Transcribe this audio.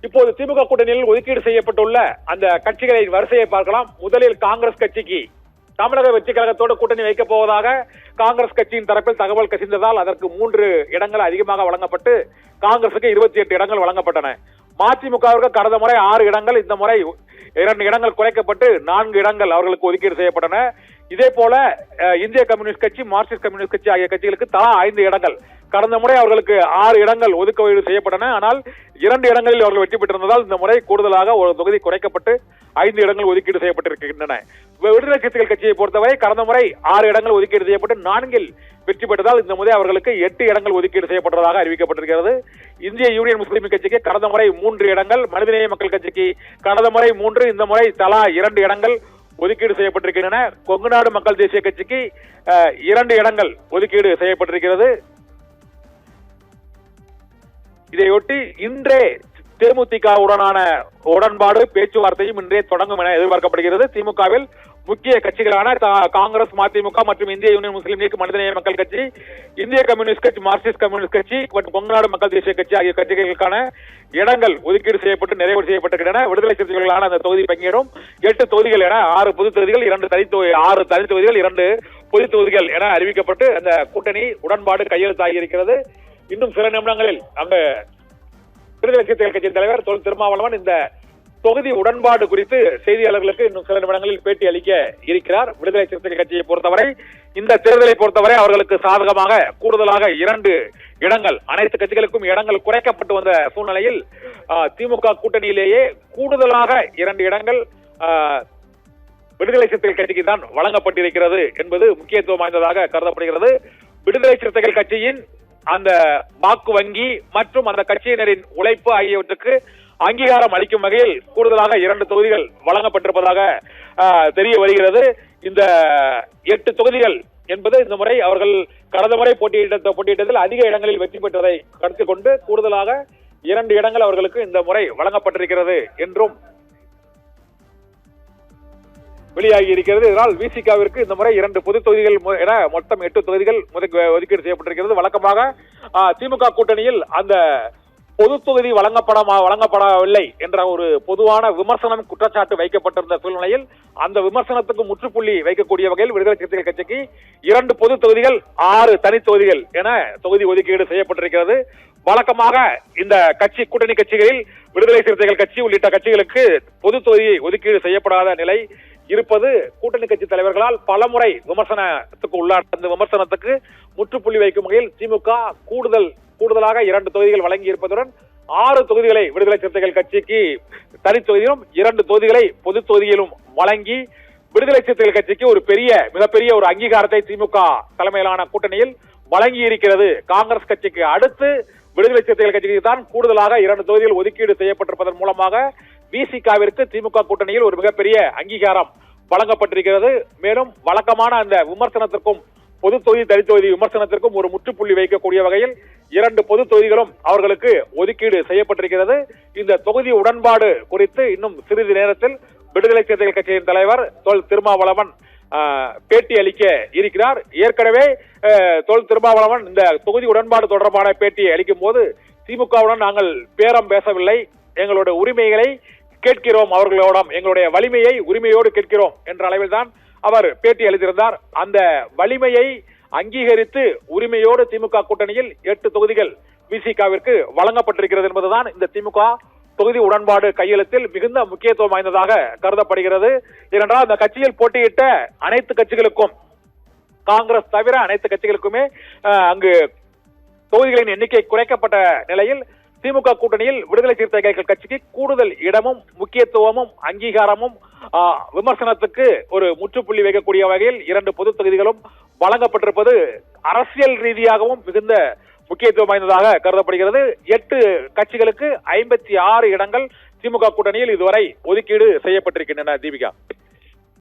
இப்போது திமுக கூட்டணியில் ஒதுக்கீடு செய்யப்பட்டுள்ள அந்த கட்சிகளின் வரிசையை பார்க்கலாம். முதலில் காங்கிரஸ் கட்சிக்கு தமிழக வெற்றி கழகத்தோடு கூட்டணி வைக்கப் போவதாக காங்கிரஸ் கட்சியின் தரப்பில் தகவல் கசிந்ததால் அதற்கு 3 இடங்கள் அதிகமாக வழங்கப்பட்டு காங்கிரசுக்கு 28 இடங்கள் வழங்கப்பட்டன. மதிமுகவிற்கு கடந்த முறை 6 இடங்கள், இந்த முறை 2 இடங்கள் குறைக்கப்பட்டு 4 இடங்கள் அவர்களுக்கு ஒதுக்கீடு செய்யப்பட்டன. இதே போல இந்திய கம்யூனிஸ்ட் கட்சி, மார்க்சிஸ்ட் கம்யூனிஸ்ட் கட்சி ஆகிய கட்சிகளுக்கு தலா 5 இடங்கள், கடந்த முறை அவர்களுக்கு 6 இடங்கள் ஒதுக்கீடு செய்யப்பட்டன. ஆனால் 2 இடங்களில் அவர்கள் வெற்றி பெற்றிருந்ததால் இந்த முறை கூடுதலாக ஒரு தொகுதி குறைக்கப்பட்டு 5 இடங்கள் ஒதுக்கீடு செய்யப்பட்டிருக்கின்றன. விடுதலை சிறுத்தைகள் கட்சியை பொறுத்தவரை கடந்த முறை 6 இடங்கள் ஒதுக்கீடு செய்யப்பட்டு 4 வெற்றி பெற்றதால் இந்த முறை அவர்களுக்கு 8 இடங்கள் ஒதுக்கீடு செய்யப்பட்டதாக அறிவிக்கப்பட்டிருக்கிறது. இந்திய யூனியன் முஸ்லீம் கட்சிக்கு கடந்த முறை 3 இடங்கள், மனிதநேய மக்கள் கட்சிக்கு கடந்த முறை 3, இந்த முறை தலா 2 இடங்கள் ஒதுக்கீடு செய்யப்பட்டிருக்கின்றன. கொங்குநாடு மக்கள் தேசிய கட்சிக்கு 2 இடங்கள் ஒதுக்கீடு செய்யப்பட்டிருக்கிறது. இதையொட்டி இன்றே தேமுதிகவுடனான உடன்பாடு பேச்சுவார்த்தையும் இன்றே தொடங்கும் என எதிர்பார்க்கப்படுகிறது. திமுகவில் முக்கிய கட்சிகளான காங்கிரஸ், மதிமுக மற்றும் இந்திய யூனியன் முஸ்லீம் லீக், மனிதநேய மக்கள் கட்சி, இந்திய கம்யூனிஸ்ட் கட்சி, மார்க்சிஸ்ட் கம்யூனிஸ்ட் கட்சி மற்றும் கொங்குநாடு மக்கள் தேசிய கட்சி ஆகிய கட்சிகளுக்கான இடங்கள் ஒதுக்கீடு செய்யப்பட்டு நிறைவு செய்யப்பட்டிருக்கின்றன. விடுதலை சிறுத்தைகளான அந்த தொகுதி பங்கேறும் 8 தொகுதிகள் என 6 பொது தொகுதிகள், 6 தனி தொகுதிகள், 2 பொது தொகுதிகள் என அறிவிக்கப்பட்டு அந்த கூட்டணி உடன்பாடு கையெழுத்தாகி இருக்கிறது. இன்னும் சில நிமிடங்களில் அந்த விடுதலை சிறுத்தைகள் கட்சியின் தலைவர் தொல் திருமாவளவன் இந்த தொகுதி உடன்பாடு குறித்து செய்தியாளர்களுக்கு இன்னும் சில நிமிடங்களில் பேட்டி அளிக்க இருக்கிறார். விடுதலை சிறுத்தைகள் கட்சியை பொறுத்தவரை இந்த தேர்தலை பொறுத்தவரை அவர்களுக்கு சாதகமாக கூடுதலாக 2 இடங்கள், அனைத்து கட்சிகளுக்கும் இடங்கள் குறைக்கப்பட்டு வந்த சூழ்நிலையில் திமுக கூட்டணியிலேயே கூடுதலாக 2 இடங்கள் விடுதலை சிறுத்தைகள் கட்சிக்கு தான் வழங்கப்பட்டிருக்கிறது என்பது முக்கியத்துவம் வாய்ந்ததாக கருதப்படுகிறது. விடுதலை சிறுத்தைகள் கட்சியின் அந்த வாக்கு வங்கி மற்றும் அந்த கட்சியினரின் உழைப்பு ஆகியவற்றுக்கு அங்கீகாரம் அளிக்கும் வகையில் கூடுதலாக 2 தொகுதிகள் வழங்கப்பட்டிருப்பதாக தெரிய வருகிறது. இந்த 8 தொகுதிகள் என்பது இந்த முறை அவர்கள் கடந்த முறை போட்டியிட்டதில் அதிக இடங்களில் வெற்றி பெற்றதை கருத்தில் கொண்டு கூடுதலாக 2 இடங்கள் அவர்களுக்கு இந்த முறை வழங்கப்பட்டிருக்கிறது என்றும் வெளியாகி இருக்கிறது. இதனால் விசிகாவிற்கு இந்த முறை 2 பொது தொகுதிகள் என மொத்தம் 8 தொகுதிகள் ஒதுக்கீடு செய்யப்பட்டிருக்கிறது. வழக்கமாக திமுக கூட்டணியில் அந்த பொது தொகுதி வழங்கப்படவில்லை என்ற ஒரு பொதுவான விமர்சனம், குற்றச்சாட்டு வைக்கப்பட்டிருந்த சூழ்நிலையில் அந்த விமர்சனத்துக்கு முற்றுப்புள்ளி வைக்கக்கூடிய வகையில் விடுதலை சிறுத்தைகள் கட்சிக்கு 2 பொது தொகுதிகள், 6 தனி தொகுதிகள் என தொகுதி ஒதுக்கீடு செய்யப்பட்டிருக்கிறது. வழக்கமாக இந்த கட்சி கூட்டணி கட்சிகளில் விடுதலை சிறுத்தைகள் கட்சி உள்ளிட்ட கட்சிகளுக்கு பொது தொகுதி ஒதுக்கீடு செய்யப்படாத நிலை இருப்பது கூட்டணி கட்சி தலைவர்களால் பலமுறை விமர்சனத்துக்கு உள்ளான அந்த விமர்சனத்துக்கு முற்றுப்புள்ளி வைக்கும் வகையில் திமுக கூடுதலாக 2 தொகுதிகள் வழங்கி இருப்பதுடன் 6 தொகுதிகளை விடுதலை சிறுத்தைகள் கட்சிக்கு தனி தொகுதியிலும் 2 தொகுதிகளை பொது தொகுதியிலும் வழங்கி விடுதலை சிறுத்தைகள் கட்சிக்கு ஒரு மிகப்பெரிய ஒரு அங்கீகாரத்தை திமுக தலைமையிலான கூட்டணியில் வழங்கி இருக்கிறது. காங்கிரஸ் கட்சிக்கு அடுத்து விடுதலை சிறுத்தைகள் கட்சிக்கு தான் கூடுதலாக 2 தொகுதிகள் ஒதுக்கீடு செய்யப்பட்டிருப்பதன் மூலமாக விசிகாவிற்கு திமுக கூட்டணியில் ஒரு மிகப்பெரிய அங்கீகாரம் வழங்கப்பட்டிருக்கிறது. மேலும் வழக்கமான அந்த விமர்சனத்திற்கும் பொது தொகுதி தனி தொகுதி விமர்சனத்திற்கும் ஒரு முற்றுப்புள்ளி வைக்கக்கூடிய வகையில் 2 பொது தொகுதிகளும் அவர்களுக்கு ஒதுக்கீடு செய்யப்பட்டிருக்கிறது. இந்த தொகுதி உடன்பாடு குறித்து இன்னும் சிறிது நேரத்தில் விடுதலை சிறுத்தைகள் கட்சியின் தலைவர் தொல் திருமாவளவன் பேட்டி அளிக்க இருக்கிறார். ஏற்கனவே தொல் திருமாவளவன் இந்த தொகுதி உடன்பாடு தொடர்பான பேட்டியை அளிக்கும் போது திமுகவுடன் நாங்கள் பேரம் பேசவில்லை, எங்களுடைய உரிமைகளை கேட்கிறோம், அவர்களோட எங்களுடைய வலிமையை உரிமையோடு கேட்கிறோம் என்ற அளவில் தான் அவர் பேட்டி அளித்திருந்தார். அந்த வலிமையை அங்கீகரித்து உரிமையோடு திமுக கூட்டணியில் 8 தொகுதிகள் விசிகாவிற்கு வழங்கப்பட்டிருக்கிறது என்பதுதான் இந்த திமுக தொகுதி உடன்பாடு கையெழுத்தில் மிகுந்த முக்கியத்துவம் வாய்ந்ததாக கருதப்படுகிறது. ஏனென்றால் அந்த கட்சியில் போட்டியிட்ட அனைத்து கட்சிகளுக்கும், காங்கிரஸ் தவிர அனைத்து கட்சிகளுக்குமே அங்கு தொகுதிகளின் எண்ணிக்கை குறைக்கப்பட்ட நிலையில் திமுக கூட்டணியில் விடுதலை சிறுத்தைகள் கட்சிக்கு கூடுதல் இடமும் முக்கியத்துவமும் அங்கீகாரமும் விமர்சனத்துக்கு ஒரு முற்றுப்புள்ளி வைக்கக்கூடிய வகையில் 2 பொது தொகுதிகளும் வழங்கப்பட்டிருப்பது அரசியல் ரீதியாகவும் மிகுந்த முக்கியத்துவம் வாய்ந்ததாக கருதப்படுகிறது. 8 கட்சிகளுக்கு 56 இடங்கள் திமுக கூட்டணியில் இதுவரை ஒதுக்கீடு செய்யப்பட்டிருக்கின்றன. தீபிகா.